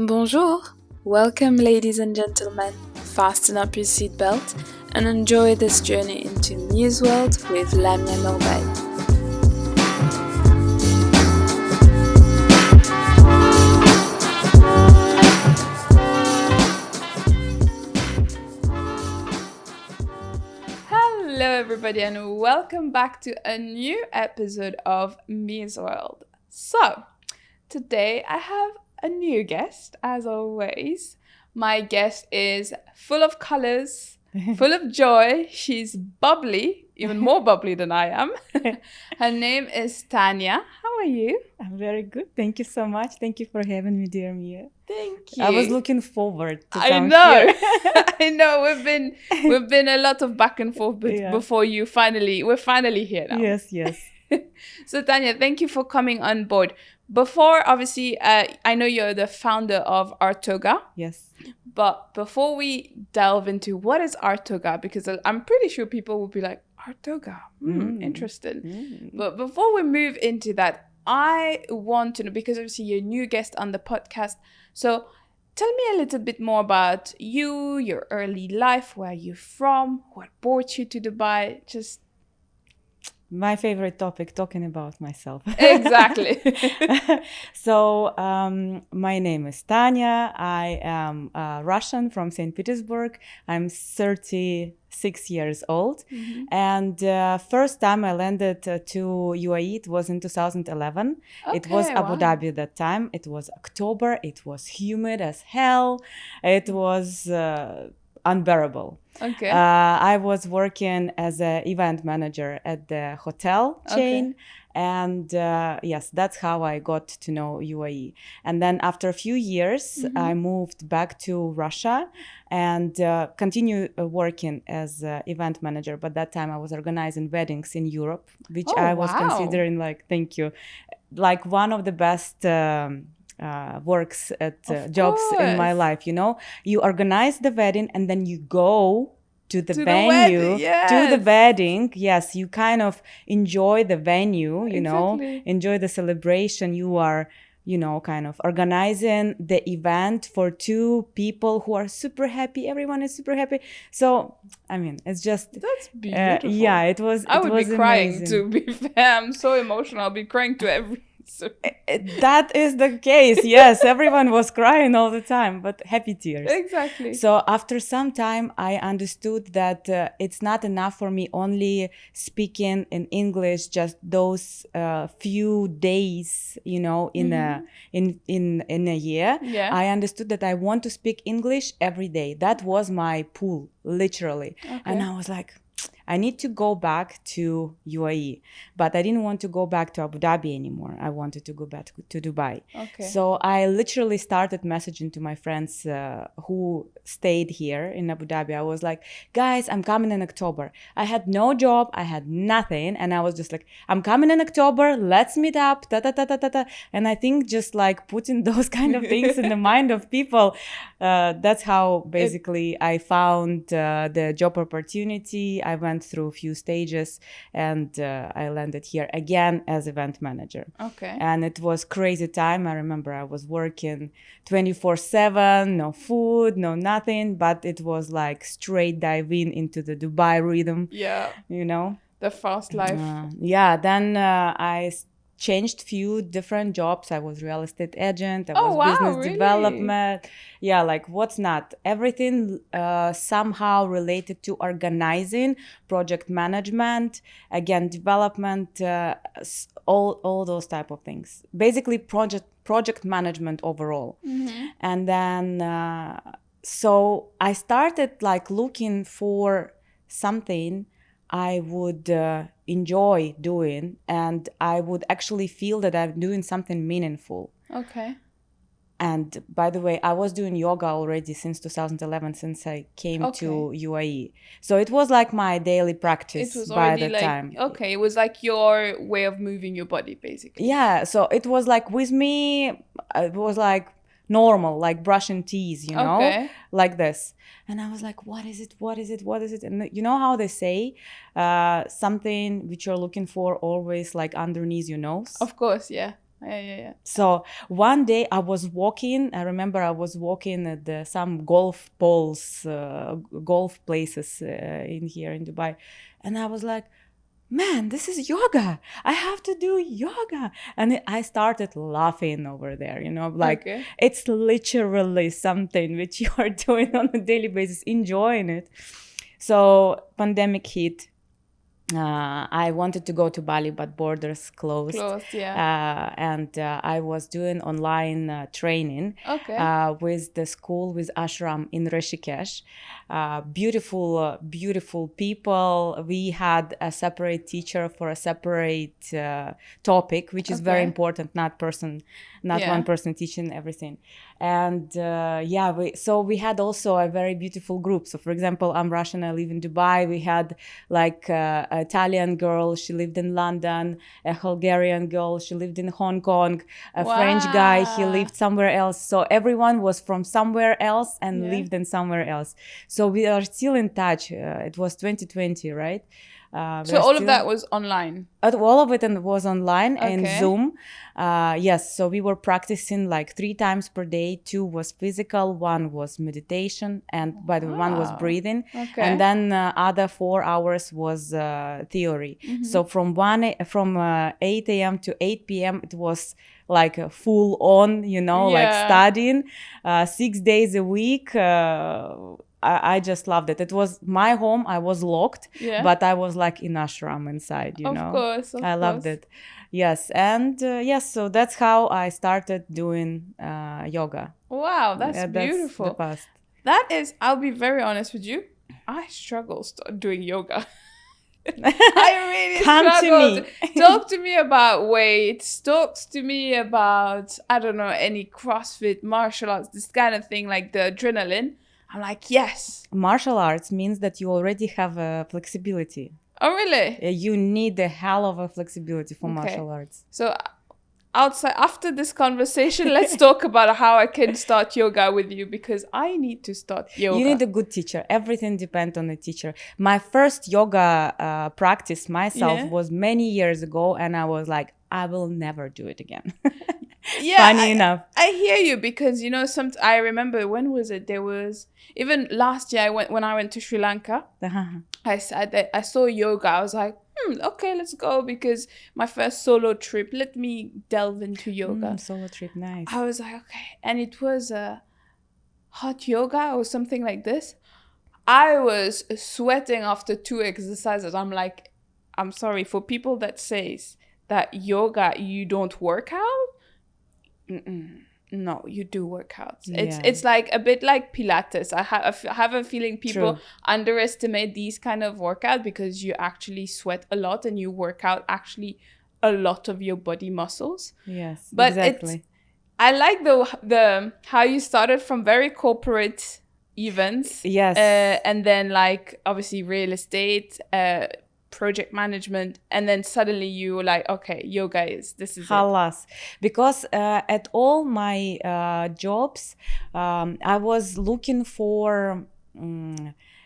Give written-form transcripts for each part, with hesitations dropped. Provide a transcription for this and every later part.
Bonjour! Welcome, ladies and gentlemen. Fasten up your seatbelt and enjoy this journey into Mia's world with Lamia Merveille. Hello, everybody, and welcome back to a new episode of Mia's World. So, today I have a new guest, as always. My guest is full of colors, full of joy. She's bubbly, even more bubbly than I am. Her name is Tania. How are you? I'm very good. Thank you so much. Thank you for having me, dear Mia. Thank you. I was looking forward to I come know. here. I know. We've been a lot of back and forth Yeah. before we're finally here now. Yes. So Tania, thank you for coming on board. Before, obviously, I know you're the founder of Artoga. Yes. But before we delve into what is Artoga, because I'm pretty sure people will be like, Artoga, interesting. But before we move into that, I want to know, because obviously you're a new guest on the podcast. So tell me a little bit more about you, your early life, where you're from, what brought you to Dubai, just... My favorite topic, talking about myself. Exactly. So, my name is Tanya. I am Russian from St. Petersburg. I'm 36 years old. Mm-hmm. And first time I landed to UAE, it was in 2011. It was Abu Dhabi that time. It was October. It was humid as hell. It was unbearable. Okay. I was working as an event manager at the hotel chain. Okay. And yes, that's how I got to know UAE. And then after a few years, I moved back to Russia and continued working as an event manager. But that time I was organizing weddings in Europe, which I was considering thank you, like one of the best works at jobs in my life. You know, you organize the wedding and then you go to the venue, to the wedding. Yes, you kind of enjoy the venue, you know, enjoy the celebration. You are, you know, kind of organizing the event for two people who are super happy. Everyone is super happy. So, I mean, it's just... That's beautiful. Yeah, it was I would be crying amazing. to be fair. I'm so emotional. I'll be crying to every... That is the case. Yes, everyone was crying all the time, but happy tears. Exactly. So after some time, I understood that it's not enough for me only speaking in English just those few days, you know, in a year. Yeah. I understood that I want to speak English every day. That was my pull, literally. Okay. And I was like, I need to go back to UAE, but I didn't want to go back to Abu Dhabi anymore. I wanted to go back to Dubai. Okay. So I literally started messaging to my friends who stayed here in Abu Dhabi. I was like, guys, I'm coming in October. I had no job. I had nothing. And I was just like, I'm coming in October. Let's meet up. And I think just like putting those kind of things in the mind of people, that's how basically I found the job opportunity. I went through a few stages and I landed here again as event manager. Okay. And it was crazy time. I remember I was working 24/7, no food, no nothing, but it was like straight diving into the Dubai rhythm. Yeah. You know? The fast life. Then I changed few different jobs. I was real estate agent. I was business development. Yeah, like what's not? Everything somehow related to organizing, project management, again, development, all those type of things. Basically project management overall. And then, so I started like looking for something I would enjoy doing, and I would actually feel that I'm doing something meaningful. Okay. And by the way, I was doing yoga already since 2011, since I came to UAE. So it was like my daily practice by the time. Okay, it was like your way of moving your body, basically. Yeah, so it was like with me, it was like normal, like brushing teeth, you know, like this. And I was like, what is it? And you know how they say something which you're looking for always like underneath your nose? Of course, yeah. Yeah. So one day I was walking. I remember I was walking at some golf poles, golf places in here in Dubai, and I was like, man, this is yoga. I have to do yoga. And I started laughing over there, like it's literally something which you are doing on a daily basis, enjoying it. So pandemic hit. I wanted to go to Bali, but borders closed. And I was doing online training with the school, with ashram in Rishikesh. Beautiful people. We had a separate teacher for a separate topic, which is very important. Not one person teaching everything. And we had also a very beautiful group. So for example, I'm Russian, I live in Dubai. We had like an Italian girl, she lived in London, a Hungarian girl, she lived in Hong Kong, a French guy, he lived somewhere else. So everyone was from somewhere else and lived in somewhere else. So we are still in touch. It was 2020, right? So all of that was online? All of it was online and Zoom. Yes, so we were practicing like 3 times per day. 2 was physical, 1 was meditation, and by the way, 1 was breathing. And then other 4 hours was theory. So from 8 a.m. to 8 p.m. it was like full on, like studying 6 days a week. I just loved it. It was my home. I was locked, but I was like in ashram inside, Of course. I loved it. Yes. And so that's how I started doing yoga. Wow, that's beautiful. That's the past. That is, I'll be very honest with you. I struggle doing yoga. I really struggle. Talk to me about weights. Talk to me about, I don't know, any CrossFit, martial arts, this kind of thing, like the adrenaline. I'm like, yes. Martial arts means that you already have flexibility. Oh, really? You need a hell of a flexibility for martial arts. So after this conversation, let's talk about how I can start yoga with you, because I need to start yoga. You need a good teacher. Everything depends on the teacher. My first yoga practice myself was many years ago, and I was like, I will never do it again. Funny enough. I hear you, because I remember, when was it? There was even last year when I went to Sri Lanka. I saw yoga. I was like, okay, let's go, because my first solo trip. Let me delve into yoga. Solo trip, nice. I was like, okay, and it was hot yoga or something like this. I was sweating after 2 exercises. I'm like, I'm sorry for people that says that yoga you don't work out. No, you do workouts. It's like a bit like Pilates. I have a feeling people underestimate these kind of workouts, because you actually sweat a lot and you work out actually a lot of your body muscles. Yes, but exactly. I like the how you started from very corporate events. Yes. And then like obviously real estate, project management, and then suddenly you were like, okay, yoga this is Halas. Because at all my jobs, I was looking for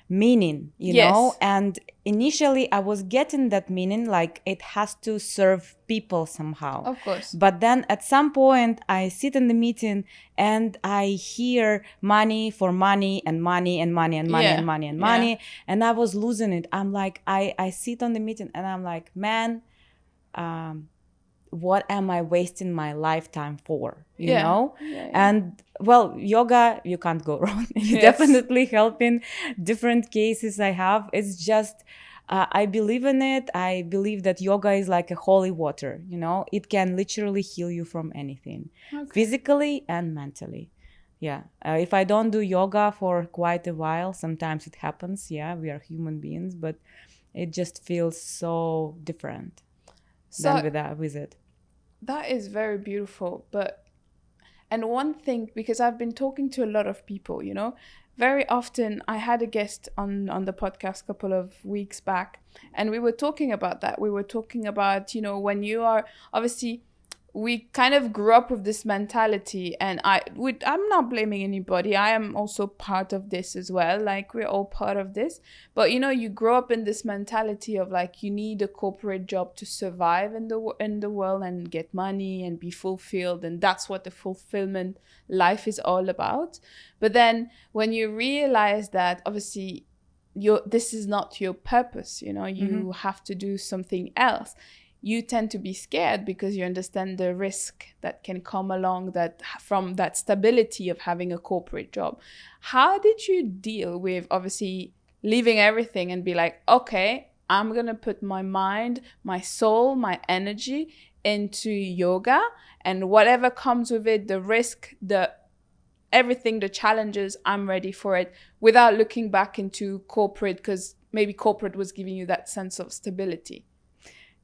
meaning, you know, and initially I was getting that meaning, like it has to serve people somehow. Of course. But then at some point I sit in the meeting and I hear money for money and money and money and money and money and money. And I was losing it. I'm like, I sit on the meeting and I'm like, man, what am I wasting my lifetime for? You know? And well, yoga, you can't go wrong. You definitely help in different cases I have. It's just, I believe in it. I believe that yoga is like a holy water, you know? It can literally heal you from anything, physically and mentally. Yeah. If I don't do yoga for quite a while, sometimes it happens. Yeah, we are human beings, but it just feels so different than with it. That is very beautiful. And one thing, because I've been talking to a lot of people, you know, very often I had a guest on the podcast a couple of weeks back, and we were talking about that. We were talking about, you know, when you are obviously we kind of grew up with this mentality, and I'm not blaming anybody. I am also part of this as well. Like, we're all part of this. But, you know, you grow up in this mentality of like, you need a corporate job to survive in the world and get money and be fulfilled. And that's what the fulfillment life is all about. But then when you realize that obviously this is not your purpose, you know, you have to do something else, you tend to be scared because you understand the risk that can come along from that stability of having a corporate job. How did you deal with obviously leaving everything and be like, okay, I'm going to put my mind, my soul, my energy into yoga, and whatever comes with it, the risk, everything, the challenges, I'm ready for it, without looking back into corporate, because maybe corporate was giving you that sense of stability?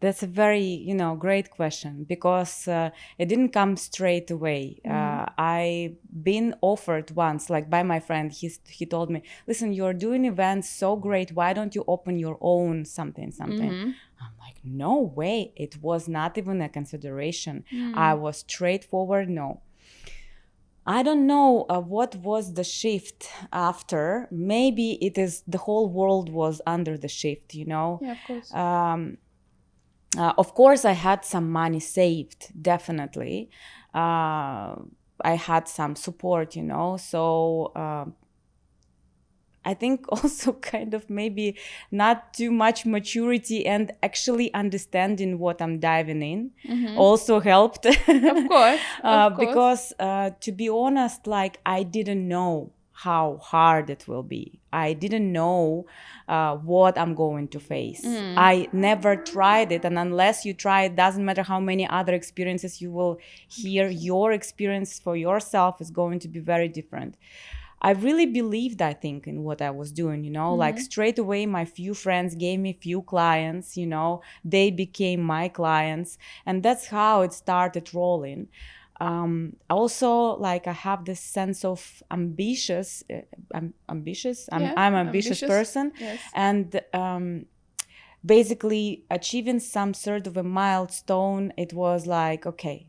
That's a very, great question, because it didn't come straight away. I've been offered once, like by my friend. He told me, listen, you're doing events so great. Why don't you open your own something? I'm like, no way. It was not even a consideration. I was straightforward, no. I don't know what was the shift after. Maybe it is the whole world was under the shift, Yeah, of course. Of course, I had some money saved, definitely. I had some support, so I think also kind of maybe not too much maturity and actually understanding what I'm diving in also helped. Of course. Because to be honest, like, I didn't know how hard it will be. I didn't know what I'm going to face. I never tried it, and unless you try it, doesn't matter how many other experiences you will hear, your experience for yourself is going to be very different. I really believed, I think, in what I was doing, like straight away my few friends gave me few clients, they became my clients, and that's how it started rolling. Also, like, I have this sense of ambitious. I'm ambitious. I'm an ambitious person. Yes. And basically achieving some sort of a milestone, it was like, okay,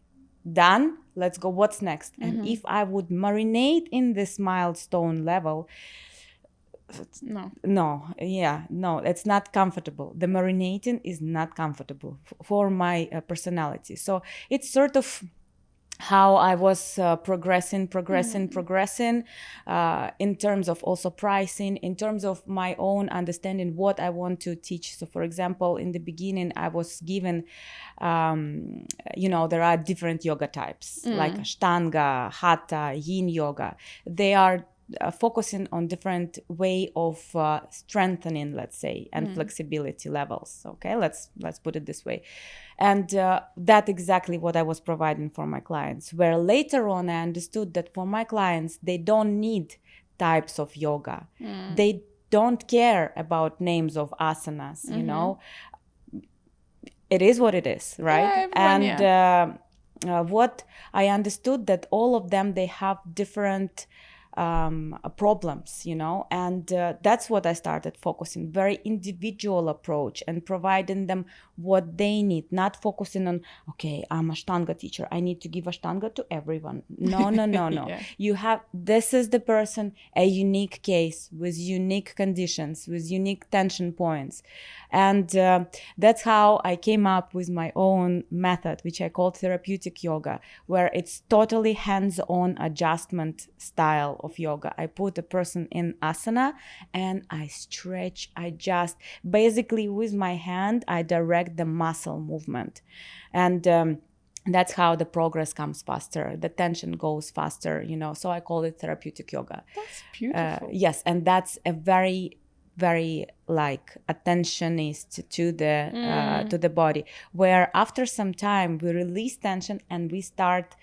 done, let's go, what's next? And if I would marinate in this milestone level, it's not comfortable. The marinating is not comfortable for my personality. So it's sort of how I was progressing in terms of also pricing, in terms of my own understanding what I want to teach. So, for example, in the beginning, I was given, there are different yoga types, like Ashtanga, Hatha, Yin yoga. They are focusing on different way of strengthening, let's say, and flexibility levels. Okay, let's put it this way. And that's exactly what I was providing for my clients, where later on I understood that for my clients, they don't need types of yoga. They don't care about names of asanas, It is what it is, right? What I understood, that all of them, they have different problems, and that's what I started focusing, very individual approach, and providing them what they need, not focusing on, okay, I'm Ashtanga teacher, I need to give Ashtanga to everyone. No. Yeah. This is the person, a unique case with unique conditions, with unique tension points. And that's how I came up with my own method, which I called therapeutic yoga, where it's totally hands-on adjustment style of yoga. I put a person in asana and I stretch, I just basically with my hand, I direct the muscle movement. And that's how the progress comes faster. The tension goes faster, so I call it therapeutic yoga. That's beautiful. Yes, and that's a very, very like attentionist to the body, where after some time we release tension and we start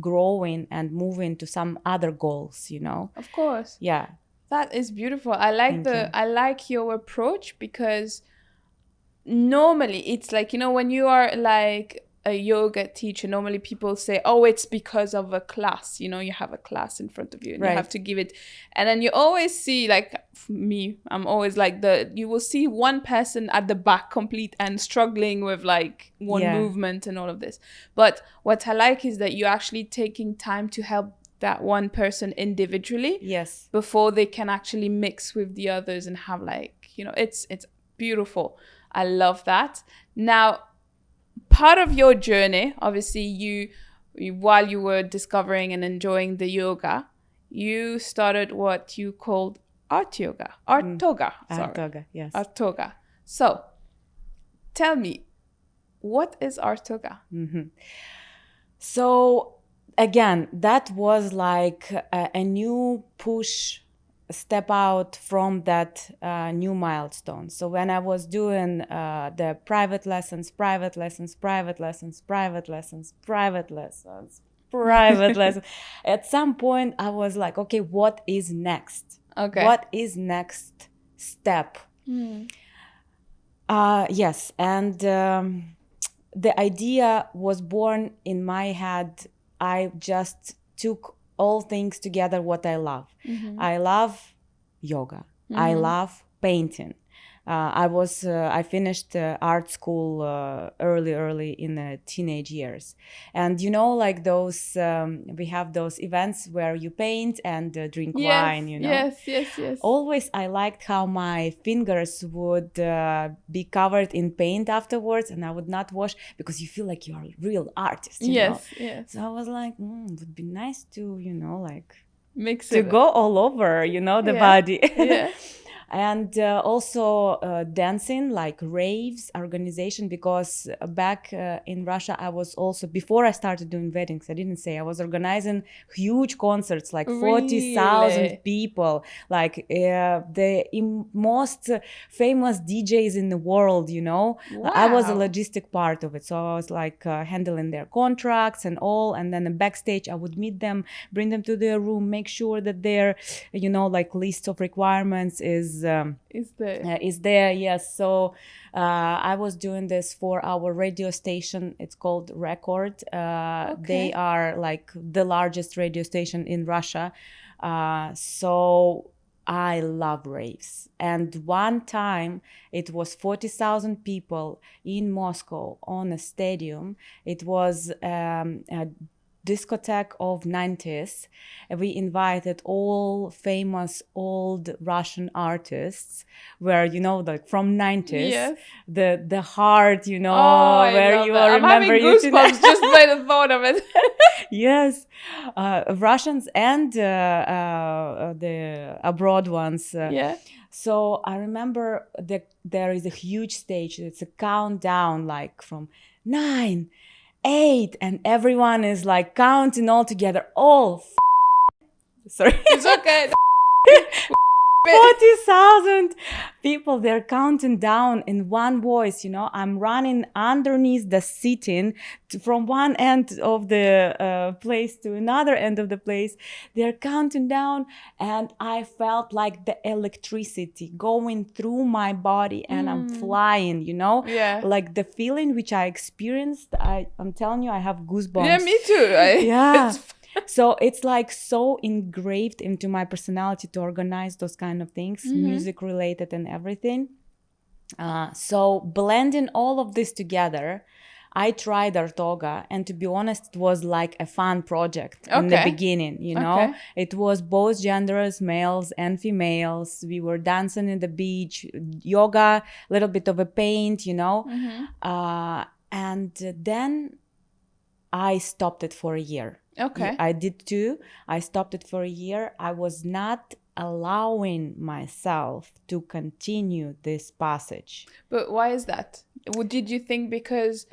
growing and moving to some other goals, Of course. Yeah. That is beautiful. I like your approach, because normally it's like, when you are like a yoga teacher, normally people say, oh, it's because of a class. You know, you have a class in front of you and you have to give it. And then you always see, like me, I'm always like you will see one person at the back complete and struggling with like one movement and all of this. But what I like is that you're actually taking time to help that one person individually. Yes. Before they can actually mix with the others and have like, you know, it's beautiful. I love that. Now, part of your journey, obviously, you while you were discovering and enjoying the yoga, you started what you called Artoga. Artoga, yes. Artoga. So, tell me, what is Artoga? So, again, that was like a new push, step out from that new milestone. So when I was doing the private lessons, at some point I was like, okay, what is next? What is next step? Yes, and the idea was born in my head. I just took all things together what I love. I love yoga. I love painting. I finished art school early in the teenage years. And you know, like those, we have those events where you paint and drink wine, you know? Yes. Always I liked how my fingers would be covered in paint afterwards and I would not wash because you feel like you're a real artist, you know? So I was like, it would be nice to, you know, like mix to it go all over, you know, the body. And also dancing, like raves organization, because back in Russia, I was also, before I started doing weddings, I didn't say, I was organizing huge concerts, like 40,000 people, like the most famous DJs in the world, you know. I was a logistic part of it. So I was like handling their contracts and all. And then backstage, I would meet them, bring them to their room, make sure that their, you know, like list of requirements is there. Yes. So I was doing this for our radio station. It's called Record. They are like the largest radio station in Russia. So I love raves. And one time it was 40,000 people in Moscow on a stadium. It was a discotheque of 90s. We invited all famous old Russian artists where, you know, like from 90s, the heart, you know, where you remember. I'm having goosebumps just by the thought of it. Yes, Russians and the abroad ones. So I remember that there is a huge stage. It's a countdown, like from 9, 8, and everyone is like counting all together. Sorry. It's okay. 40,000 people, they're counting down in one voice, you know. I'm running underneath the seating from one end of the place to another end of the place. They're counting down, and I felt like the electricity going through my body, and I'm flying, you know. Like the feeling which I experienced, I'm telling you, I have goosebumps. Yeah, me too. So it's like so engraved into my personality to organize those kind of things, music related and everything. So blending all of this together, I tried Artoga, and to be honest, it was like a fun project in the beginning, you know. It was both genders, males and females. We were dancing in the beach, yoga, a little bit of a paint, you know. And then I stopped it for a year. I did too. I stopped it for a year. I was not allowing myself to continue this passage. But why is that? Did you think because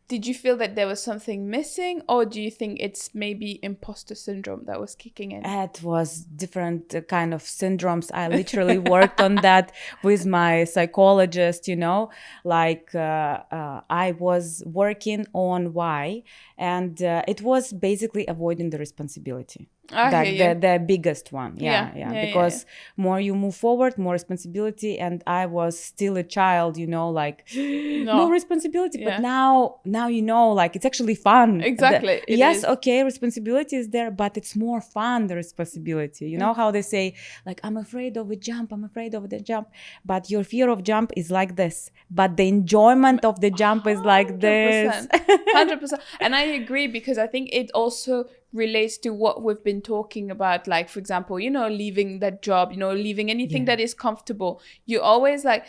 did you feel that there was something missing, or do you think it's maybe imposter syndrome that was kicking in? It was different kind of syndromes. I literally worked on that with my psychologist, you know, like I was working on why, and it was basically avoiding the responsibility. I hear you. The biggest one. Because more you move forward, more responsibility, and I was still a child, you know, like no responsibility. But now you know, like it's actually fun. Exactly. Yes, okay, responsibility is there, but it's more fun, the responsibility. You know how they say, like, I'm afraid of a jump, I'm afraid of the jump, but your fear of jump is like this, but the enjoyment of the jump is like this. 100%. And I agree, because I think it also relates to what we've been talking about, like, for example, you know, leaving that job, you know, leaving anything that is comfortable. You always like,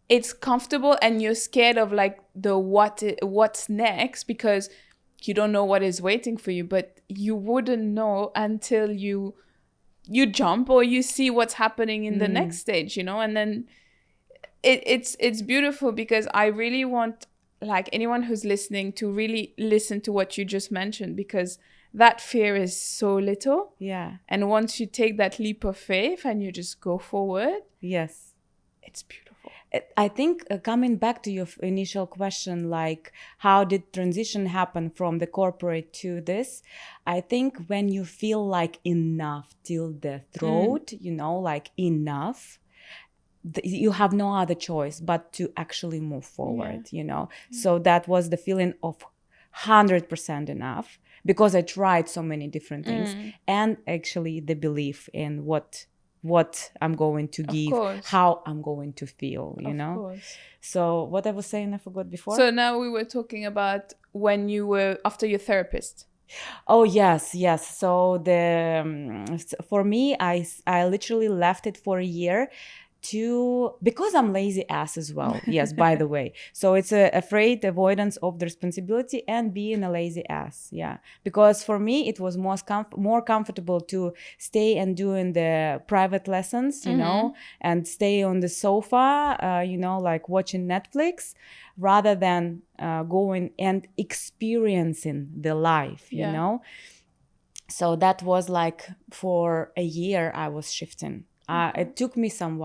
it's comfortable and you're scared of like the what's next, because you don't know what is waiting for you, but you wouldn't know until you jump or you see what's happening in the next stage, you know. And then it's beautiful, because I really want like anyone who's listening to really listen to what you just mentioned, because that fear is so little. And once you take that leap of faith and you just go forward, it's beautiful. I think coming back to your initial question, like how did transition happen from the corporate to this? I think when you feel like enough till the throat, you know, like enough, you have no other choice but to actually move forward, you know. So that was the feeling of 100% enough, because I tried so many different things, and actually the belief in what I'm going to give, how I'm going to feel, you know. So what I was saying, I forgot before. So now we were talking about when you were after your therapist. Oh, yes. So for me, I literally left it for a year because I'm lazy ass as well. Yes, by the way. So it's avoidance of the responsibility and being a lazy ass. Because for me, it was more comfortable to stay and doing the private lessons, you know, and stay on the sofa, you know, like watching Netflix, rather than going and experiencing the life, you know. So that was like for a year I was shifting. It took me some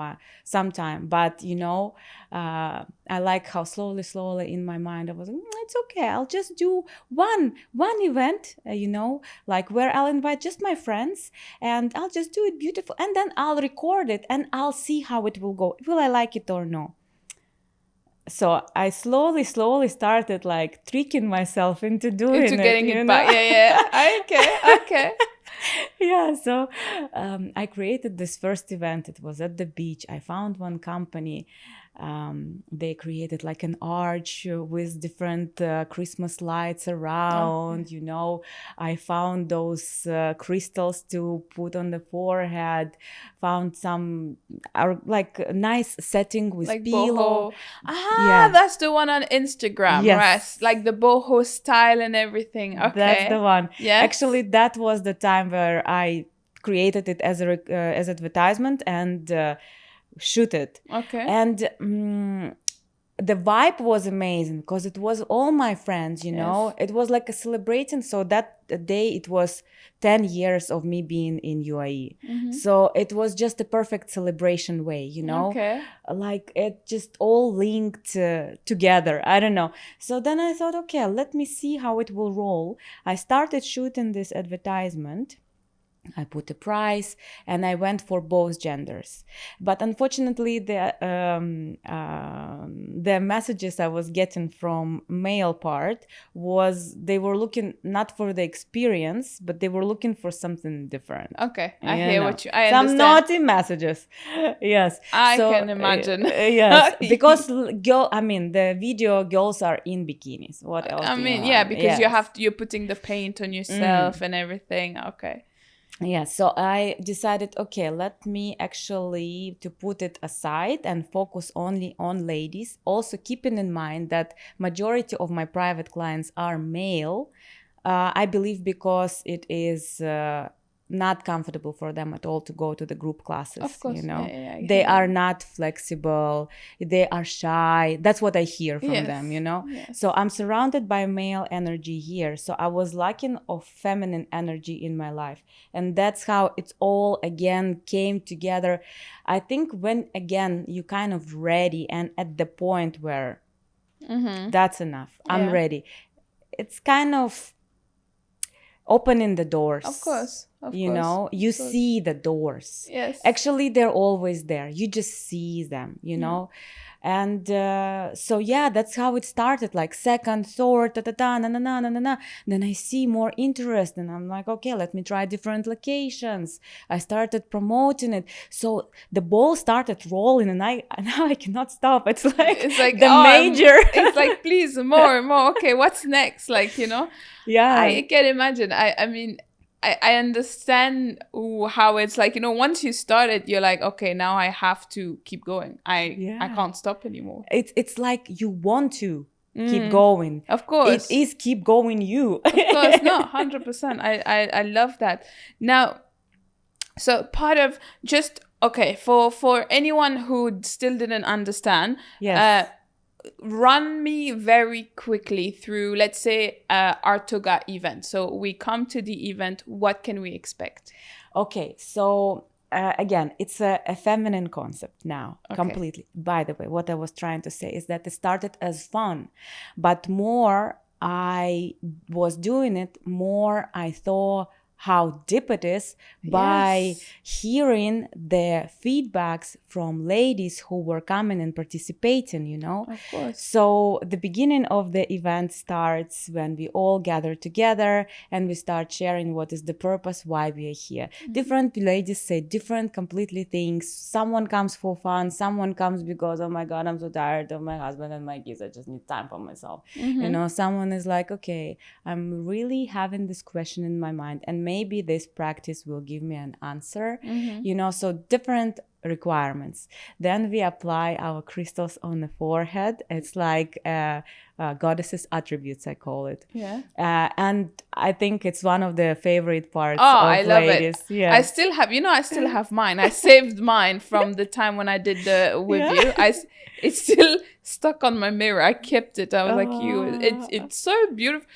time, but you know, I like how slowly in my mind I was like, it's okay, I'll just do one event, you know, like where I'll invite just my friends and I'll just do it beautiful, and then I'll record it and I'll see how it will go. Will I like it or no? So I slowly started like tricking myself into getting it back. Okay. So I created this first event. It was at the beach. I found one company. They created like an arch with different Christmas lights around, you know. I found those crystals to put on the forehead, found some like nice setting with like pillow. Boho. That's the one on Instagram, right? Like the boho style and everything. Okay, that's the one. Actually, that was the time where I created it as advertisement and shoot it. And the vibe was amazing, because it was all my friends, you know. It was like a celebrating. So that day it was 10 years of me being in UAE. So it was just a perfect celebration way, you know. Like it just all linked together. I don't know. So then I thought, okay, let me see how it will roll. I started shooting this advertisement. I put a price and I went for both genders. But unfortunately, the messages I was getting from male part was they were looking not for the experience, but they were looking for something different. Okay, I hear what I some understand. naughty messages. I can imagine. Because the video girls are in bikinis. What else? Because you're putting the paint on yourself and everything. Okay. So I decided, okay, let me actually to put it aside and focus only on ladies. Also keeping in mind that majority of my private clients are male. I believe because it is not comfortable for them at all to go to the group classes. Of course, you know, they are not flexible. They are shy. That's what I hear from them. You know, so I'm surrounded by male energy here. So I was lacking of feminine energy in my life, and that's how it's all again came together. I think when again you kind of ready and at the point where that's enough. I'm ready. It's kind of opening the doors. Of course. Of you course, know, you of course. see the doors. Yes. Actually, they're always there. You just see them, you know. And so yeah, that's how it started, like second, third, na. Then I see more interest and I'm like, okay, let me try different locations. I started promoting it. So the ball started rolling and now I cannot stop. It's like the major. It's like, please, more. Okay, what's next? Like, you know, Yeah. I can imagine. I mean, I understand how it's like, you know, once you start it, you're like, okay, now I have to keep going. I can't stop anymore. It's like you want to keep going. Of course. It is keep going you. Of course, no, 100%. I love that. Now, so part of just, okay, for anyone who still didn't understand, Yes. Run me very quickly through, let's say, Artoga event. So we come to the event, what can we expect? Okay, so again, it's a feminine concept now, completely. By the way, what I was trying to say is that it started as fun, but more I was doing it, more I thought how deep it is by hearing the feedbacks from ladies who were coming and participating, you know. Of course. So the beginning of the event starts when we all gather together and we start sharing what is the purpose, why we are here. Different ladies say different completely things. Someone comes for fun, someone comes because, oh my God, I'm so tired of my husband and my kids, I just need time for myself. You know, someone is like, okay, I'm really having this question in my mind and maybe this practice will give me an answer, you know, so different requirements. Then we apply our crystals on the forehead. It's like goddesses attributes, I call it. And I think it's one of the favorite parts of I love ladies. it. Yeah. I still have mine. I saved mine from the time when I did the with you. It's still stuck on my mirror. I kept it. I was like, it's so beautiful.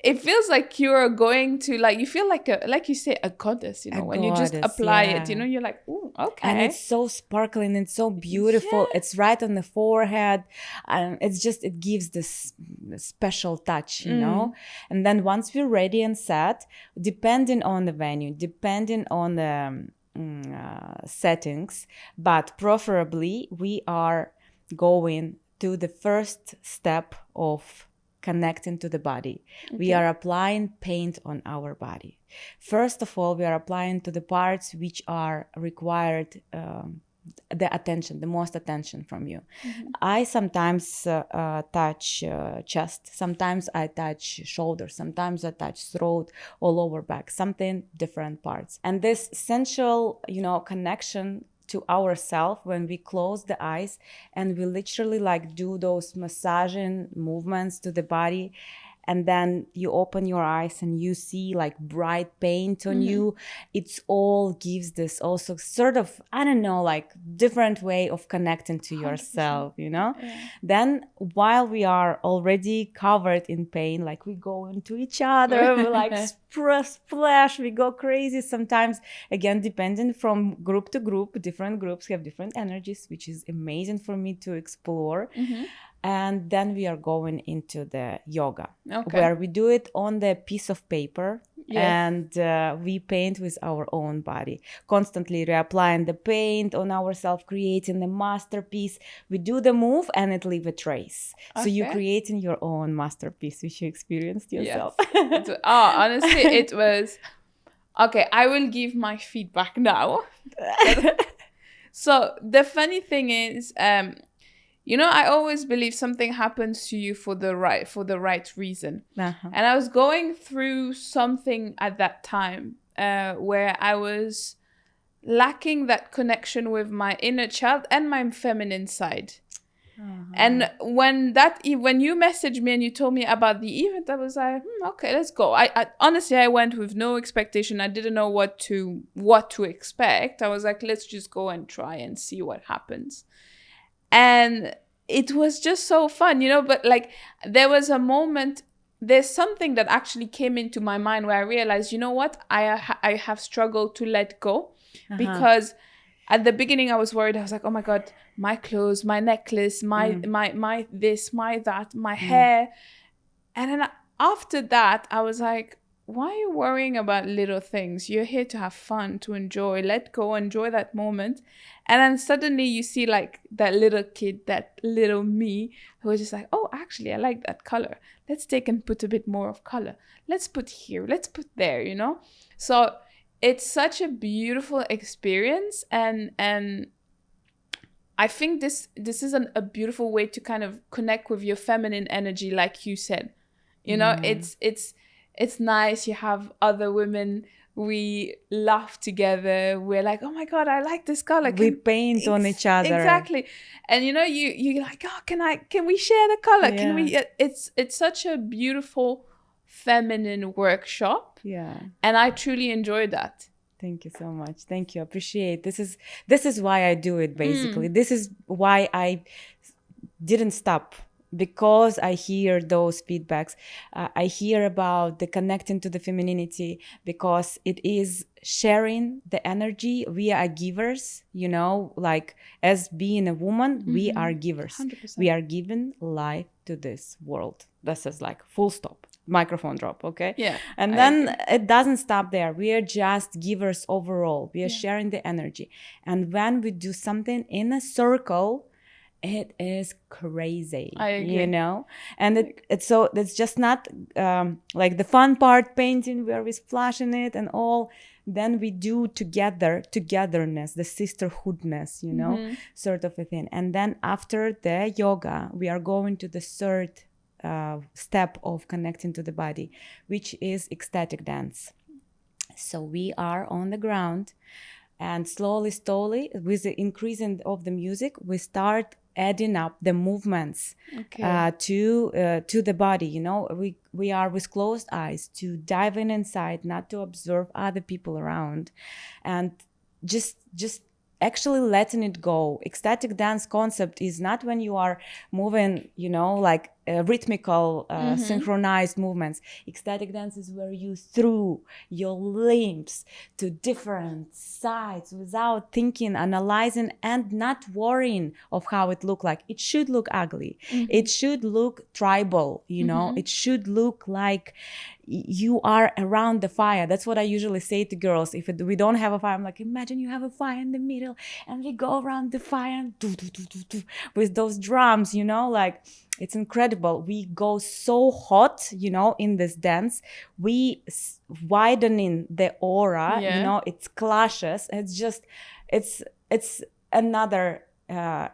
It feels like you're going to, like, you feel like you say, a goddess, you know, when you just apply it, you know, you're like, ooh, okay. And it's so sparkling, it's so beautiful. It's right on the forehead, and it gives this special touch, you know. And then once we're ready and set, depending on the venue, depending on the settings, but preferably we are going to the first step of connecting to the body. We are applying paint on our body. First of all, we are applying to the parts which are required the attention, the most attention from you. I sometimes touch chest, sometimes I touch shoulder, sometimes I touch throat or lower back, something different parts. And this sensual, you know, connection to ourselves when we close the eyes and we literally like do those massaging movements to the body, and then you open your eyes and you see like bright paint on you. It's all gives this also sort of, I don't know, like different way of connecting to yourself, you know. Then while we are already covered in pain, like we go into each other, we like splash, we go crazy sometimes, again depending from group to group. Different groups have different energies, which is amazing for me to explore. And then we are going into the yoga, where we do it on the piece of paper, and we paint with our own body, constantly reapplying the paint on ourselves, creating the masterpiece. We do the move and it leaves a trace. So you're creating your own masterpiece, which you experienced yourself. Honestly, it was... Okay, I will give my feedback now. So the funny thing is... you know, I always believe something happens to you for the right reason. And I was going through something at that time where I was lacking that connection with my inner child and my feminine side. And when you messaged me and you told me about the event, I was like, okay, let's go. I honestly, I went with no expectation. I didn't know what to expect. I was like, let's just go and try and see what happens. And it was just so fun, you know, but like there was a moment, there's something that actually came into my mind where I realized, you know what, I have struggled to let go because at the beginning I was worried. I was like, oh my God, my clothes, my necklace, my this, my that, my hair. And then after that, I was like, why are you worrying about little things? You're here to have fun, to enjoy, let go, enjoy that moment. And then suddenly you see like that little kid, that little me who is just like, oh, actually, I like that color. Let's take and put a bit more of color. Let's put here, let's put there, you know? So it's such a beautiful experience. And I think this is a beautiful way to kind of connect with your feminine energy, like you said. You know, it's nice. You have other women. We laugh together. We're like, oh my God, I like this color. We paint on each other. Exactly. And you know, you're like, oh, can we share the color? Yeah. Can we? It's such a beautiful feminine workshop. Yeah. And I truly enjoyed that. Thank you so much. Thank you. Appreciate. This is why I do it, basically. This is why I didn't stop, because I hear those feedbacks. I hear about the connecting to the femininity, because it is sharing the energy. We are givers, you know, like as being a woman, we are givers. 100%. We are giving life to this world. This is like full stop. Microphone drop, okay? Yeah. And then it doesn't stop there. We are just givers overall. We are sharing the energy. And when we do something in a circle, it is crazy. I agree. You know? And it's just not like the fun part, painting where we splashing it and all. Then we do togetherness, the sisterhoodness, you know, sort of a thing. And then after the yoga, we are going to the third step of connecting to the body, which is ecstatic dance. So we are on the ground, and slowly with the increasing of the music, we start adding up the movements to the body. You know, we are with closed eyes to dive inside, not to observe other people around, and just actually letting it go. Ecstatic dance concept is not when you are moving, you know, like rhythmical, synchronized movements. Ecstatic dance is where you throw your limbs to different sides without thinking, analyzing, and not worrying of how it look like. It should look ugly. It should look tribal, you know. It should look like you are around the fire. That's what I usually say to girls. If we don't have a fire, I'm like, imagine you have a fire in the middle and we go around the fire and with those drums, you know, like it's incredible. We go so hot, you know, in this dance. We widening the aura, you know, it clashes. It's another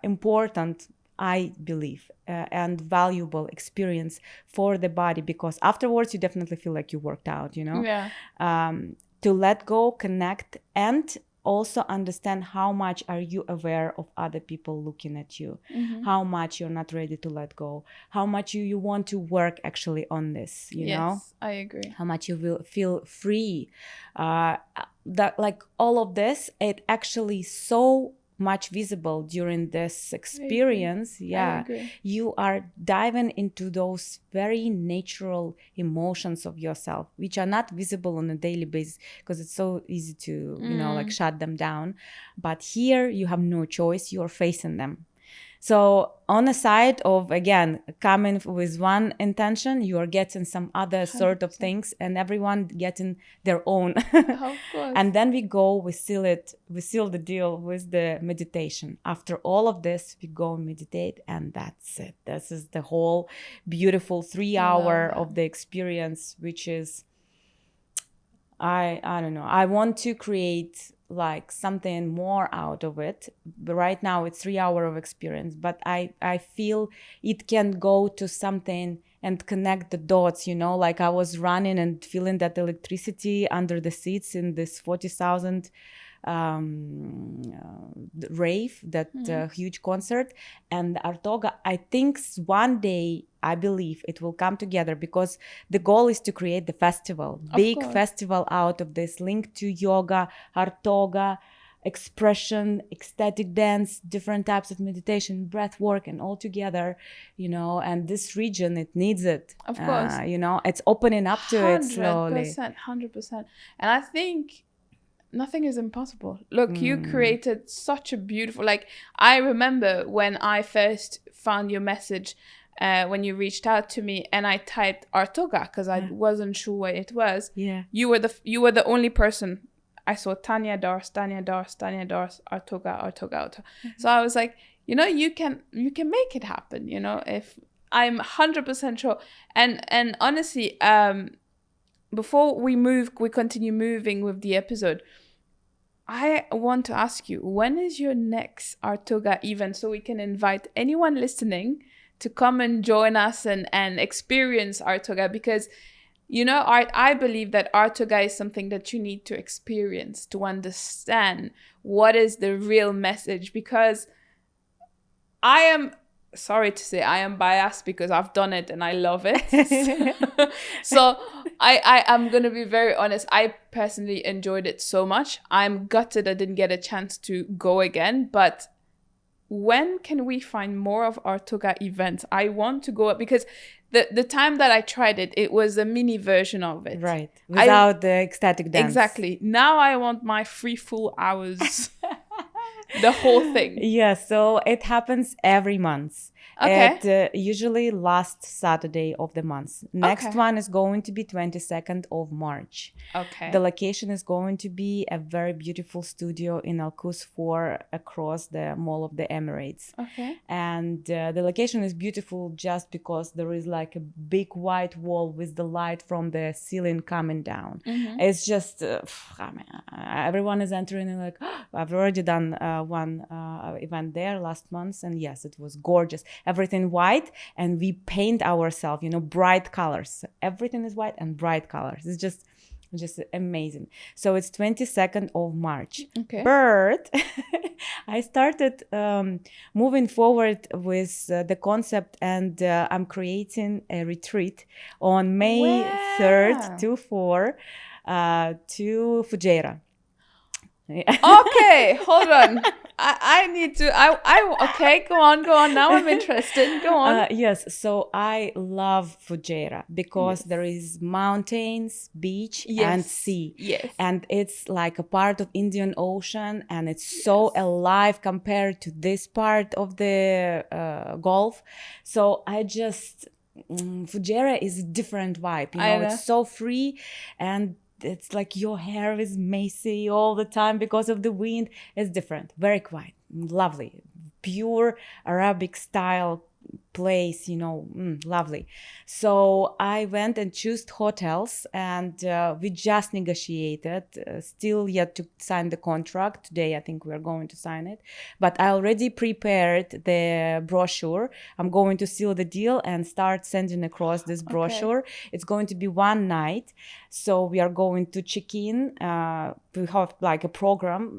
important, I believe, and valuable experience for the body, because afterwards you definitely feel like you worked out, you know. To let go, connect, and also understand how much are you aware of other people looking at you, how much you're not ready to let go, how much you want to work actually on this, you know. I agree. How much you will feel free. That like all of this, it actually so much visible during this experience. You are diving into those very natural emotions of yourself, which are not visible on a daily basis because it's so easy to you know, like shut them down. But here you have no choice, you're facing them. So on the side of, again, coming with one intention, you are getting some other sort of things, and everyone getting their own. Of course. And then we seal the deal with the meditation. After all of this, we go and meditate, and that's it. This is the whole beautiful 3 hour of the experience, which is, I don't know. I want to create like something more out of it. But right now it's 3 hours of experience, but I feel it can go to something and connect the dots, you know, like I was running and feeling that electricity under the seats in this 40,000 rave, that huge concert. And Artoga, I think one day, I believe it will come together, because the goal is to create the festival, big festival out of this, linked to yoga, Artoga, expression, ecstatic dance, different types of meditation, breath work, and all together, you know. And this region, it needs it. Of course. You know, it's opening up to it slowly. 100%. And I think nothing is impossible. Look, you created such a beautiful, like, I remember when I first found your message, when you reached out to me, and I typed Artoga because I wasn't sure what it was. Yeah. You were the only person. I saw Tania Dars, Artoga. So I was like, you can make it happen, if I'm 100% sure. And honestly, before we continue moving with the episode, I want to ask you, when is your next Artoga event, so we can invite anyone listening to come and join us and experience Artoga? Because I believe that Artoga is something that you need to experience to understand what is the real message. Because I am sorry to say, I am biased because I've done it and I love it. So I'm going to be very honest. I personally enjoyed it so much. I'm gutted I didn't get a chance to go again. But when can we find more of Artoga events? I want to go, because the time that I tried it, it was a mini version of it. Right. Without the ecstatic dance. Exactly. Now I want my 3 full hours. The whole thing. Yeah, so it happens every month. Okay. It usually last Saturday of the month. Next one is going to be 22nd of March. Okay. The location is going to be a very beautiful studio in Al Quoz 4 across the Mall of the Emirates. Okay. And the location is beautiful just because there is like a big white wall with the light from the ceiling coming down. Mm-hmm. It's just, everyone is entering and like, I've already done one event there last month, and yes, it was gorgeous. Everything white, and we paint ourselves, bright colors. Everything is white and bright colors. It's just amazing. So it's 22nd of March. Okay. But I started moving forward with the concept, and I'm creating a retreat on May 3rd to 4 to Fujairah. Okay, hold on. I need to. Okay, go on. Now I'm interested. Go on. Yes, so I love Fujairah because there is mountains, beach, and sea. Yes. And it's like a part of Indian Ocean, and it's so alive compared to this part of the Gulf. So I just Fujairah is a different vibe. It's so free, and it's like your hair is messy all the time because of the wind. It's different, very quiet, lovely, pure Arabic style place, lovely. So I went and chose hotels, and we just negotiated, still yet to sign the contract. Today I think we're going to sign it, but I already prepared the brochure. I'm going to seal the deal and start sending across this brochure. It's going to be one night, so we are going to check in. We have like a program.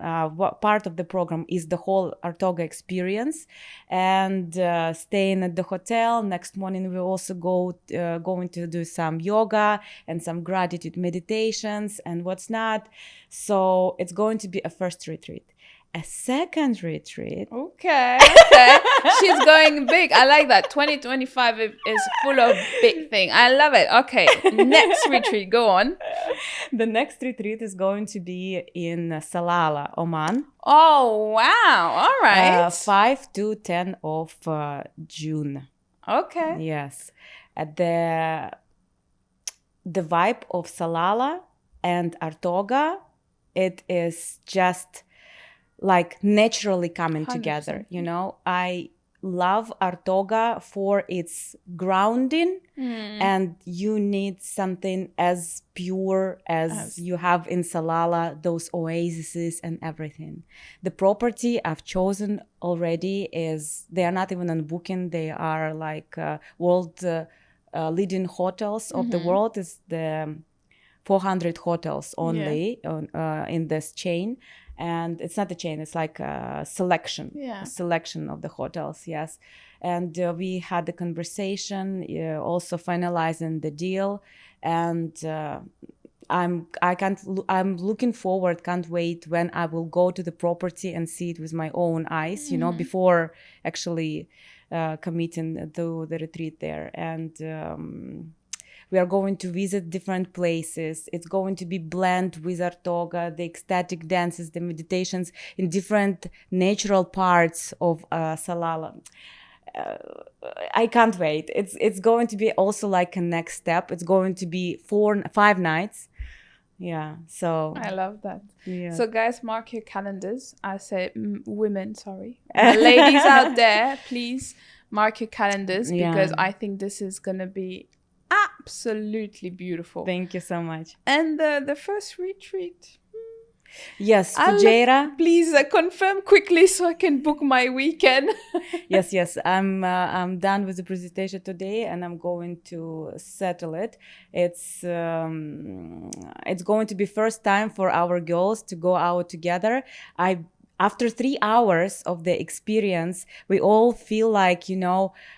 Part of the program is the whole Artoga experience, and staying at the hotel. Next morning we also going to do some yoga and some gratitude meditations and what's not. So it's going to be a first retreat. A second retreat. Okay. She's going big. I like that. 2025 is full of big thing. I love it. Okay. Next retreat. Go on. The next retreat is going to be in Salalah, Oman. Oh, wow. All right. 5 to 10 of June. Okay. Yes. The vibe of Salalah and Artoga, it is just like naturally coming 100%. Together. I love Artoga for its grounding, and you need something as pure as you have in Salalah, those oases and everything. The property I've chosen already they are not even on booking. They are like world leading hotels of the world. It's the 400 hotels only in this chain. And it's not a chain, it's like a selection, a selection of the hotels, yes. And we had the conversation, also finalizing the deal. And I'm looking forward, can't wait when I will go to the property and see it with my own eyes, before actually committing to the retreat there. And we are going to visit different places. It's going to be blend with Artoga, the ecstatic dances, the meditations in different natural parts of Salalah. I can't wait. It's going to be also like a next step. It's going to be 5 nights. Yeah, so I love that. yeah. So guys, mark your calendars. I say women, sorry. Ladies out there, please mark your calendars because I think this is going to be absolutely beautiful. Thank you so much. And the first retreat. Yes, Fujairah. Please confirm quickly so I can book my weekend. Yes. I'm done with the presentation today, and I'm going to settle it. It's going to be first time for our girls to go out together. After 3 hours of the experience, we all feel like,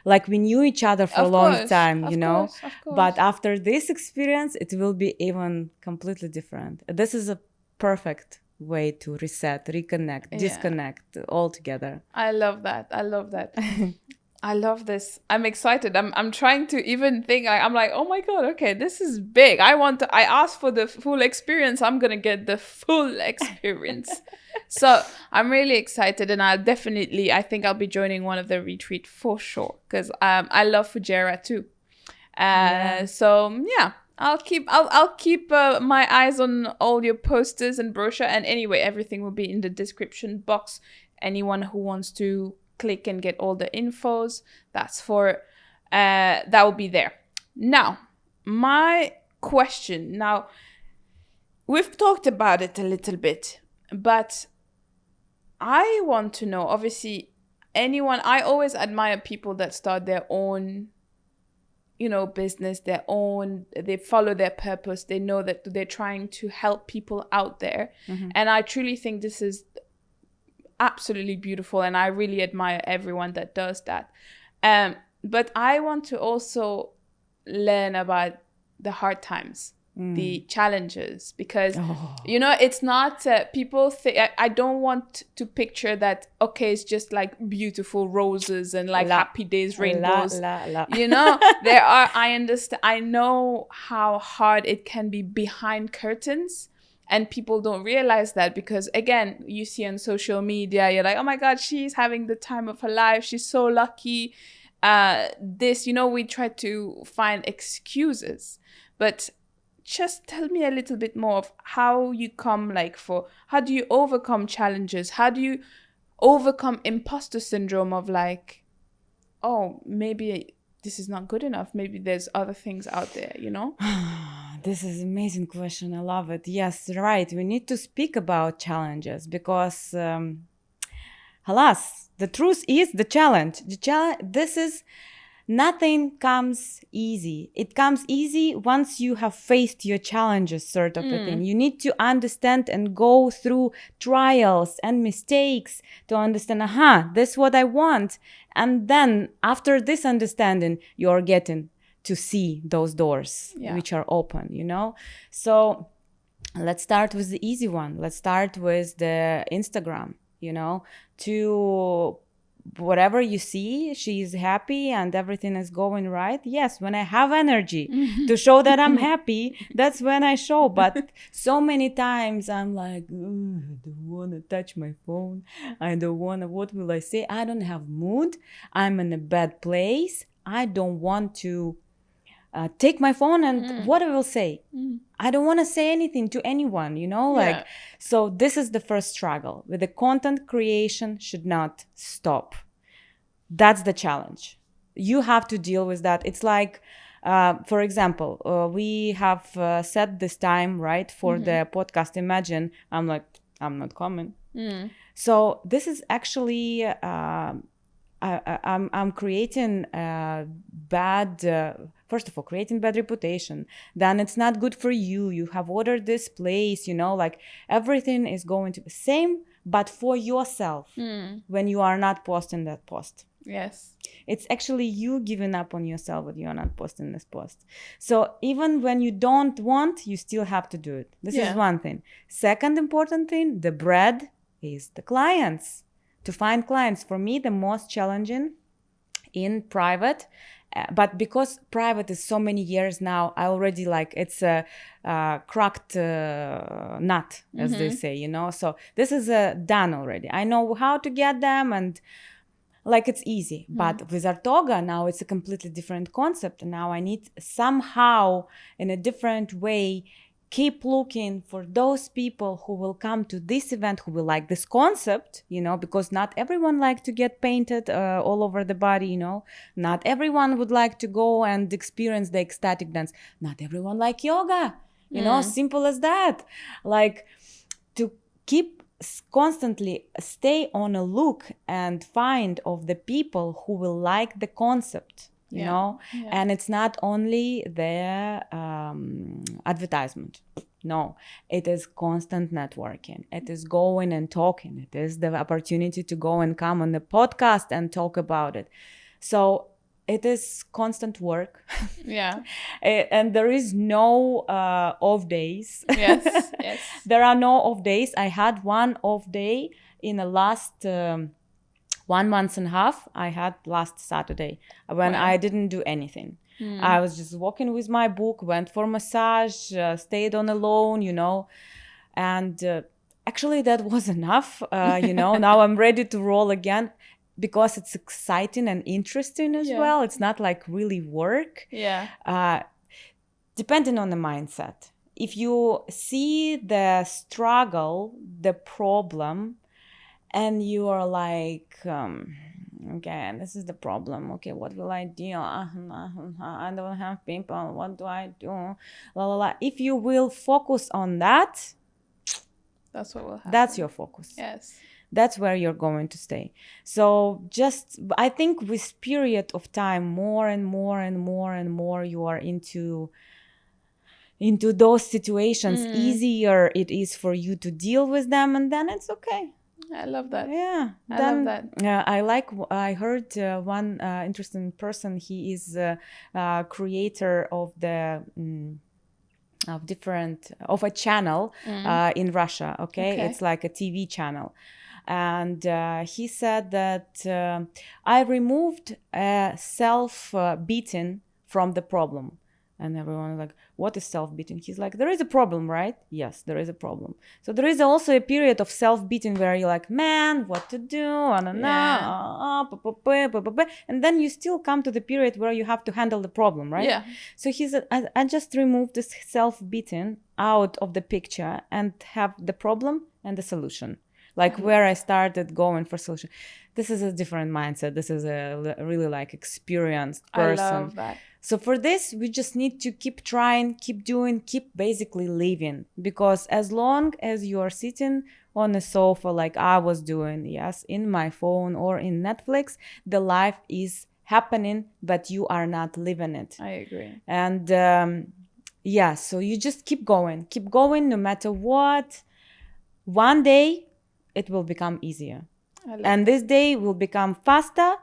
like we knew each other for a long time, Of course. But after this experience, it will be even completely different. This is a perfect way to reset, reconnect, disconnect all together. I love that. I love this. I'm excited. I'm trying to even think. I'm like, oh my God, okay, this is big. I asked for the full experience. I'm going to get the full experience. So I'm really excited, and I think I'll be joining one of the retreat for sure, because I love Fujairah too. So yeah, I'll keep my eyes on all your posters and brochure, and anyway, everything will be in the description box. Anyone who wants to click and get all the infos, that will be there. Now, my question. Now, we've talked about it a little bit, but I want to know, obviously, I always admire people that start their own, business, they follow their purpose. They know that they're trying to help people out there. Mm-hmm. And I truly think this is absolutely beautiful. And I really admire everyone that does that. But I want to also learn about the hard times, the challenges, because, it's not, people think, I don't want to picture that, okay, it's just like beautiful roses and like happy days, rainbows. There are, I understand, I know how hard it can be behind curtains, and people don't realize that because, again, you see on social media, you're like, oh my God, she's having the time of her life. She's so lucky. We try to find excuses, but just tell me a little bit more of how you how do you overcome challenges? How do you overcome imposter syndrome of like, oh, maybe this is not good enough. Maybe there's other things out there, This is an amazing question. I love it. Yes, right. We need to speak about challenges because, alas, the truth is the challenge. Nothing comes easy. It comes easy once you have faced your challenges, sort of a thing. You need to understand and go through trials and mistakes to understand, this is what I want. And then after this understanding, you're getting to see those doors which are open, So let's start with the easy one. Let's start with the Instagram, to whatever you see, she's happy and everything is going right. Yes, when I have energy to show that I'm happy, that's when I show. But so many times I'm like, I don't want to touch my phone. I don't want to, what will I say? I don't have mood. I'm in a bad place. I don't want to take my phone and what I will say. I don't want to say anything to anyone, so this is the first struggle with the content creation should not stop. That's the challenge. You have to deal with that. It's like, for example, we have set this time, right, for the podcast. Imagine I'm like, I'm not coming. So this is actually, I'm creating bad, first of all, creating bad reputation. Then it's not good for you. You have ordered this place, like everything is going to be same, but for yourself when you are not posting that post. Yes. It's actually you giving up on yourself when you are not posting this post. So even when you don't want, you still have to do it. This is one thing. Second important thing, the bread is the clients. To find clients, for me, the most challenging in private, but because private is so many years now, I already it's a cracked nut, as they say, So this is done already. I know how to get them, and like it's easy. But with Artoga now it's a completely different concept. And now I need somehow in a different way keep looking for those people who will come to this event, who will like this concept, you know, because not everyone like to get painted all over the body, you know. Not everyone would like to go and experience the ecstatic dance. Not everyone like yoga, you know, simple as that. Like to keep constantly stay on a look and find of the people who will like the concept, you know. And it's not only the advertisement. No, it is constant networking. It is going and talking. It is the opportunity to go and come on the podcast and talk about it. So it is constant work. Yeah. And there is no off days. Yes. There are no off days. I had one off day in the last 1 month and a half. I had last Saturday when I didn't do anything. I was just walking with my book, went for massage, stayed on alone, you know. And actually that was enough, you know. Now I'm ready to roll again because it's exciting and interesting as well. It's not like really work. Depending on the mindset. If you see the struggle, the problem, and you are like, okay, this is the problem. Okay, what will I do? I don't have people. What do I do? La, la, la. If you will focus on that, that's what will happen. That's your focus. Yes. That's where you're going to stay. So just, I think with period of time, more and more and more and more you are into those situations, easier it is for you to deal with them, and then it's okay. I love that. Yeah, I love that. I heard one interesting person. He is a creator of the of a channel in Russia. Okay, it's like a TV channel, and he said that I removed self-beating from the problem. And everyone is like, what is self-beating? He's like, there is a problem, right? Yes, there is a problem. So there is also a period of self-beating where you're like, man, what to do? And then you still come to the period where you have to handle the problem, right? Yeah. So he said, I just removed this self-beating out of the picture and have the problem and the solution. Like where I started going for solution. This is a different mindset. This is a really like experienced person. I love that. So for this, we just need to keep trying, keep doing, keep basically living. Because as long as you are sitting on a sofa like I was doing, yes, in my phone or in Netflix, the life is happening, but you are not living it. I agree. And so you just keep going no matter what. One day, it will become easier. And this day will become faster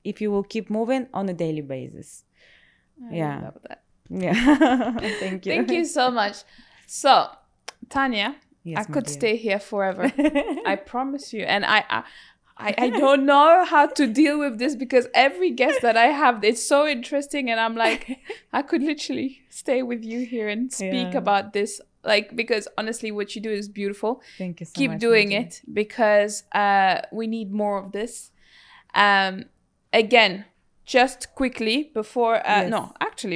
if you will keep moving on a daily basis. I love that. Yeah. Thank you. Thank you so much. So, Tania, yes, I could dear. stay here forever. I promise you. And I don't know how to deal with this because every guest that I have, it's so interesting. And I'm like, I could literally stay with you here and speak about this. Like, because honestly, what you do is beautiful. Thank you so much. Keep doing it because we need more of this. Again, just quickly before,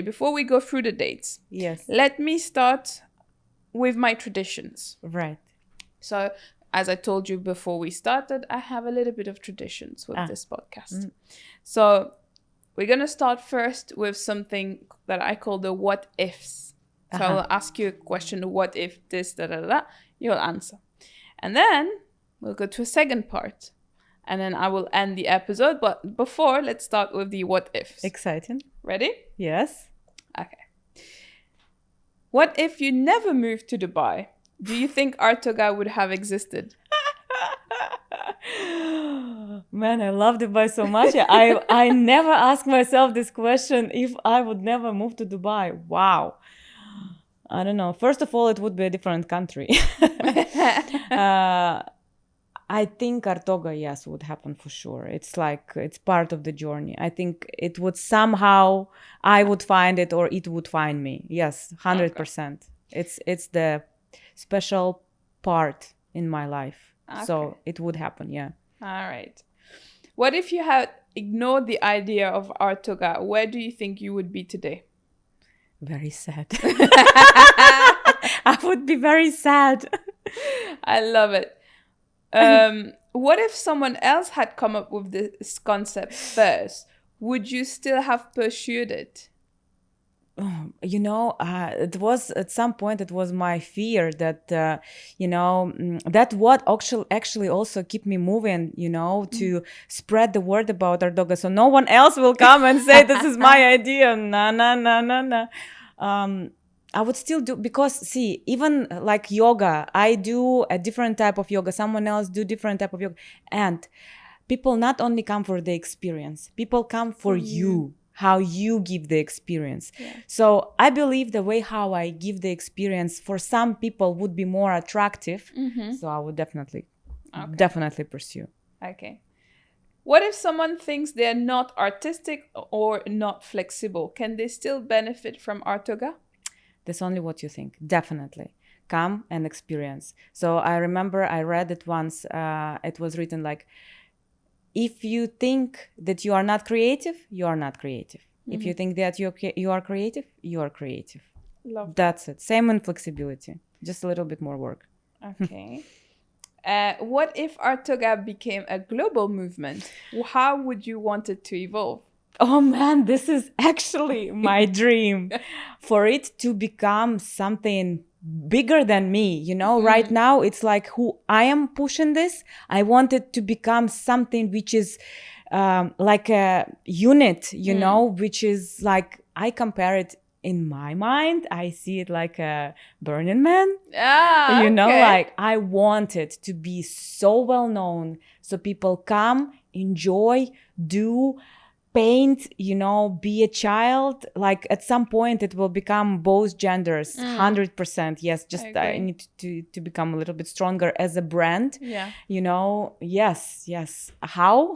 before we go through the dates. Yes. Let me start with my traditions. Right. So, as I told you before we started, I have a little bit of traditions with this podcast. So, we're going to start first with something that I call the what ifs. So I'll ask you a question, what if this, you'll answer. And then we'll go to a second part. And then I will end the episode. But before, let's start with the what ifs. Exciting. Ready? Yes. Okay. What if you never moved to Dubai? Do you think Artoga would have existed? Man, I love Dubai so much. I never asked myself this question if I would never move to Dubai. Wow. I don't know. First of all, it would be a different country. I think Artoga, yes, would happen for sure. It's like, it's part of the journey. I think it would somehow, I would find it or it would find me. Yes, 100%. Okay. It's the special part in my life. Okay. So it would happen, yeah. All right. What if you had ignored the idea of Artoga? Where do you think you would be today? Very sad. I would be very sad. I love it. What if someone else had come up with this concept first? Would you still have pursued it? It was at some point, it was my fear that, that what actually also keep me moving, to spread the word about Artoga. So no one else will come and say, this is my idea. No. I would still do, because see, even like yoga, I do a different type of yoga. Someone else do different type of yoga. And people not only come for the experience, people come for you. How you give the experience. Yeah. So I believe the way how I give the experience for some people would be more attractive. Mm-hmm. So I would definitely pursue. Okay. What if someone thinks they're not artistic or not flexible? Can they still benefit from Artoga? That's only what you think. Definitely. Come and experience. So I remember I read it once. It was written like, if you think that you are not creative, you are not creative. Mm-hmm. If you think that you are creative, you are creative. Love That's it. Same in flexibility. Just a little bit more work. Okay. What if Artoga became a global movement? How would you want it to evolve? Oh man, this is actually my dream. For it to become something bigger than me, mm-hmm. Right now it's like who I am pushing this. I want it to become something which is like a unit, which is like, I compare it in my mind, I see it like a Burning Man. Like I want it to be so well known, so people come, enjoy, do, paint, be a child. Like at some point it will become both genders, 100%. Yes, just I need to become a little bit stronger as a brand. Yeah. Yes. How?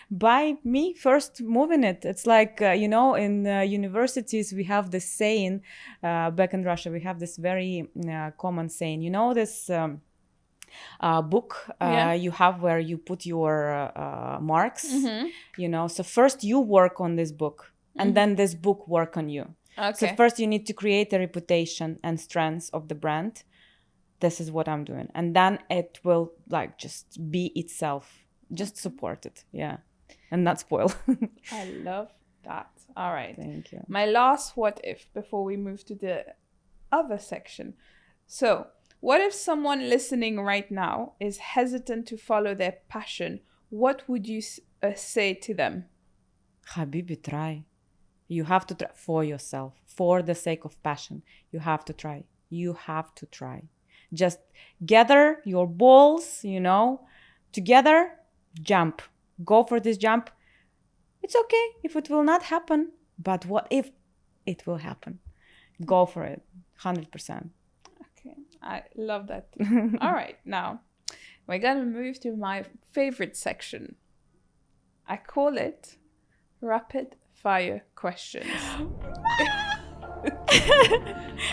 By me first moving it. It's like, in universities we have this saying, back in Russia, we have this very common saying, this book you have where you put your marks, mm-hmm. So first you work on this book, and mm-hmm. then this book work on you. Okay. So first you need to create a reputation and strengths of the brand. This is what I'm doing, and then it will like just be itself, just support it, and not spoil. I love that. All right, thank you. My last what if before we move to the other section. So what if someone listening right now is hesitant to follow their passion? What would you say to them? Habibi, try. You have to try for yourself, for the sake of passion. You have to try. Just gather your balls, together, jump. Go for this jump. It's okay if it will not happen, but what if it will happen? Go for it, 100%. I love that. All right, now we're gonna move to my favorite section. I call it rapid fire questions.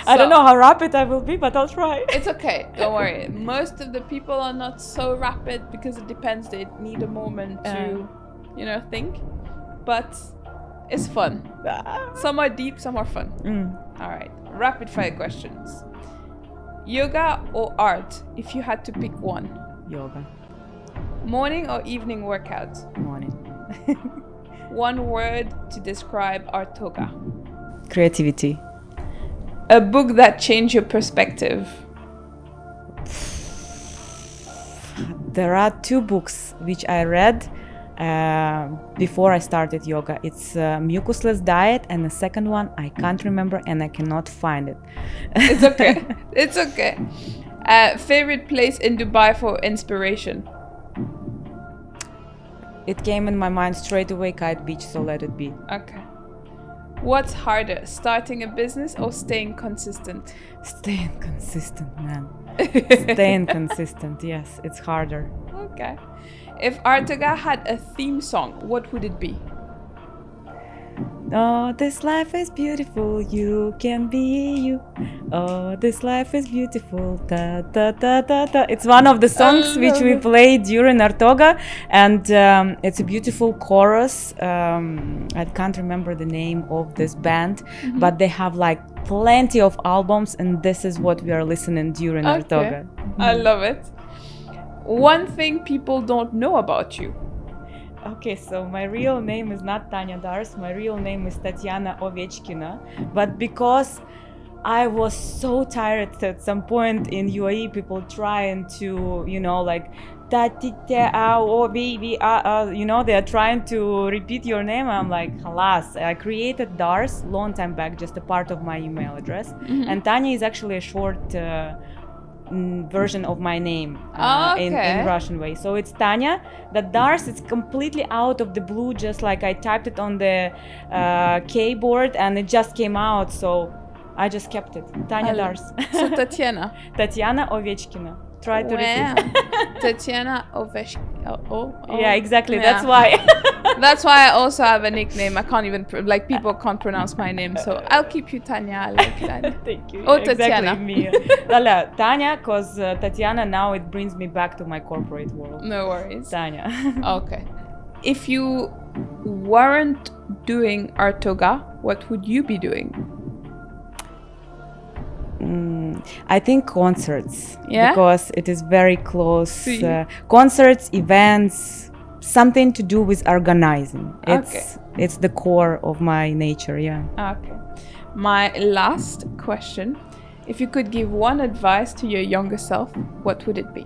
I don't know how rapid I will be, but I'll try. It's okay, don't worry. Most of the people are not so rapid because it depends. They need a moment to, think. But it's fun. Some are deep, some are fun. All right, rapid fire questions. Yoga or art, if you had to pick one? Yoga. Morning or evening workout? Morning. One word to describe Artoga. Creativity. A book that changed your perspective. There are two books which I read before I started yoga. It's Mucusless Diet, and the second one I can't remember and I cannot find it. It's okay. It's okay. Favorite place in Dubai for inspiration? It came in my mind straight away, Kite Beach, so let it be. Okay. What's harder, starting a business or staying consistent? Staying consistent, man. Staying consistent, yes, it's harder. Okay. If Artoga had a theme song, what would it be? Oh, this life is beautiful, you can be you. Oh, this life is beautiful, da da da da da. It's one of the songs which we played during Artoga, and it's a beautiful chorus. I can't remember the name of this band, but they have like plenty of albums, and this is what we are listening during Artoga. I love it. One thing people don't know about you. Okay, so my real name is not Tania Dars. My real name is Tatiana Ovechkina. But because I was so tired at some point in UAE, people trying to, like, oh baby, they are trying to repeat your name. I'm like, alas, I created Dars long time back, just a part of my email address. And Tanya is actually a short version of my name in Russian way. So it's Tanya. The Dars, it's completely out of the blue, just like I typed it on the keyboard and it just came out. So I just kept it. Tania Dars. So Tatiana. Tatiana Ovechkina. Try to repeat. Tatiana Ovechkina. Yeah, exactly. Yeah. That's why. That's why I also have a nickname. I can't even, people can't pronounce my name. So I'll keep you Tanya. I like Tanya. Thank you. Oh, exactly Tatiana. Me. Tanya, because Tatiana, now it brings me back to my corporate world. No worries. Tanya. Okay. If you weren't doing Artoga, what would you be doing? I think concerts, yeah? Because it is very close. Concerts, events, something to do with organizing. It's the core of my nature, yeah. Okay. My last question. If you could give one advice to your younger self, what would it be?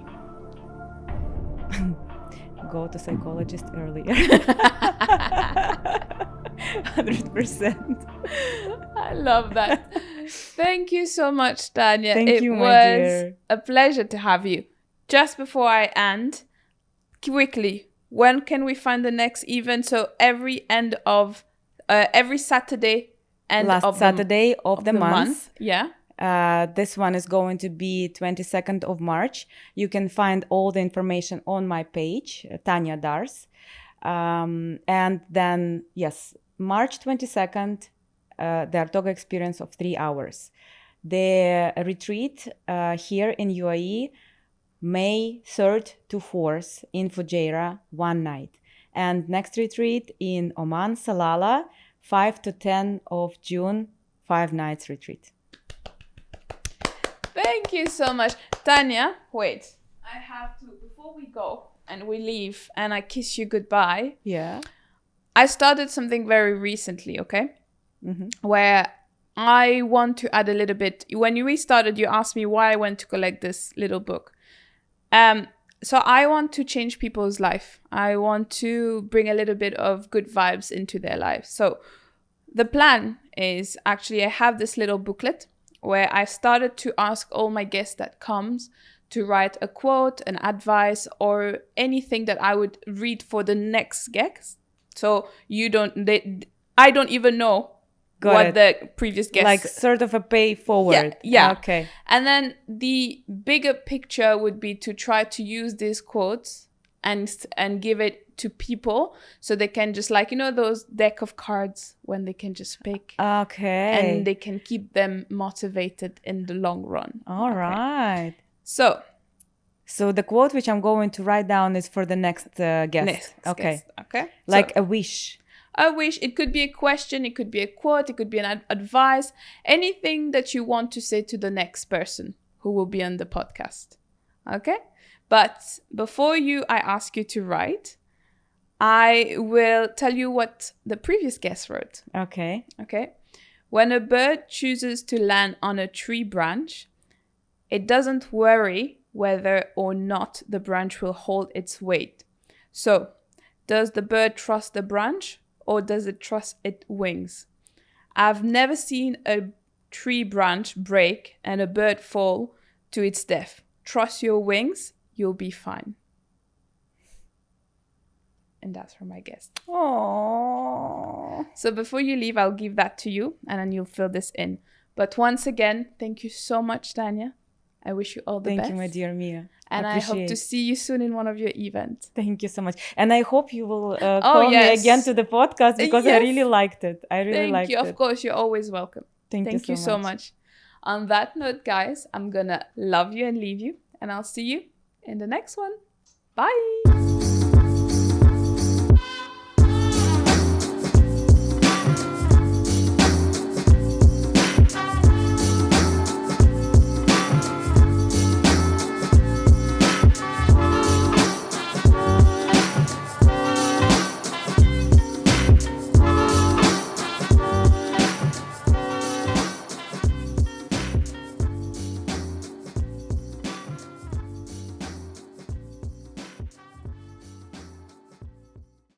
Go to psychologist earlier. 100%. I love that. Thank you so much, Tania. Thank you, my dear. It was a pleasure to have you. Just before I end, quickly, when can we find the next event? So every Saturday last Saturday of the month. Yeah. This one is going to be 22nd of March. You can find all the information on my page, Tania Dars. And then, yes, March 22nd, the Artoga experience of 3 hours. The retreat here in UAE, May 3rd to 4th in Fujairah, 1 night. And next retreat in Oman, Salalah, 5 to 10 of June, 5 nights retreat. Thank you so much. Tania, wait. I have to, before we go and we leave and I kiss you goodbye. Yeah. I started something very recently, okay? Where I want to add a little bit. When we started, you asked me why I went to collect this little book. So I want to change people's life. I want to bring a little bit of good vibes into their life. So the plan is actually I have this little booklet where I started to ask all my guests that comes to write a quote, an advice, or anything that I would read for the next guest. So I don't even know the previous guest. Like sort of a pay forward. Yeah. Okay. And then the bigger picture would be to try to use these quotes and give it to people so they can just those deck of cards when they can just pick. Okay. And they can keep them motivated in the long run. All right. So the quote which I'm going to write down is for the next guest. Okay. Like a wish. A wish. It could be a question. It could be a quote. It could be an advice. Anything that you want to say to the next person who will be on the podcast. Okay? But before I ask you to write, I will tell you what the previous guest wrote. Okay. When a bird chooses to land on a tree branch, it doesn't worry whether or not the branch will hold its weight. So, does the bird trust the branch or does it trust its wings? I've never seen a tree branch break and a bird fall to its death. Trust your wings, you'll be fine. And that's for my guest. Aww. So before you leave, I'll give that to you and then you'll fill this in. But once again, thank you so much, Tania. I wish you all the best. Thank you, my dear Mia. And I hope to see you soon in one of your events. Thank you so much. And I hope you will call me again to the podcast, because I really liked it. I really liked it. Thank you. Of course, you're always welcome. Thank you so much. On that note, guys, I'm going to love you and leave you. And I'll see you in the next one. Bye.